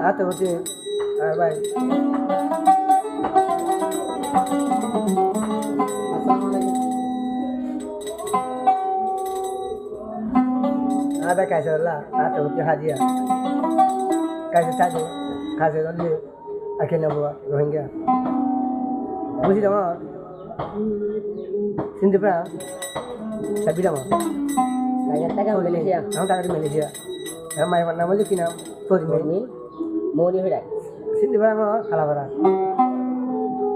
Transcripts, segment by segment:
Ate hoti bhai ada कैसे होला ate hoti hajia कैसे saja कैसे dole akhirnya buat Rohingya busi dama sindi pra sabila ma Kaya taga Malaysia. ang taga di Malaysia mai warna mo kina Fozmi Moni hira. sindi pra ma kala bara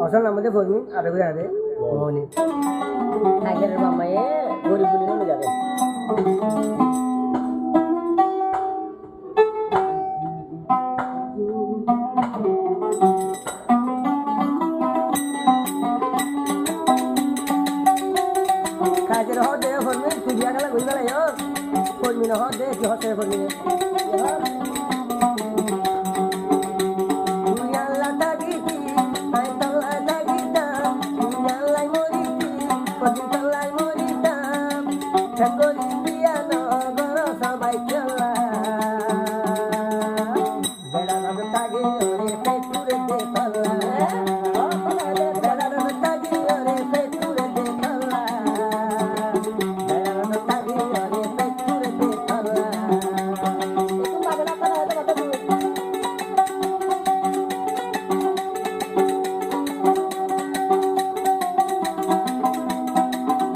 asal namanya Fozmi ada gue ada Moni Tiger mamaye gori buli no jabe. kajer ho de Fozmi tudia kala gue bala yo Fozmi no ho de ki ho te Fozmi dunia lata giti ai lata gita dunia lai moriti Fozmi talai morita Changoli piano goro sabai chala bela na tage ore pe pure de palla bela na tage ore pe pure de palla bela na tage ore pe pure de palla Itu magana pa na ito matabu.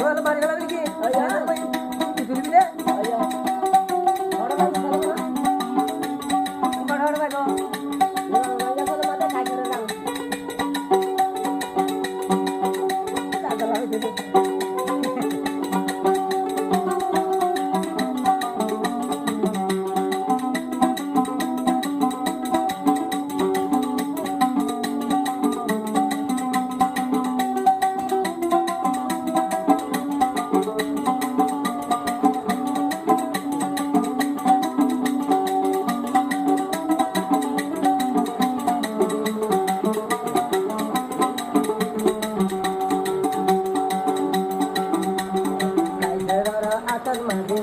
Wala bari kala lagi ayah itu dia Ayo. Ora ba sa ba? padhar ba ko Nang ko mata tiger lang. ada lagi itu Kaisar akan mati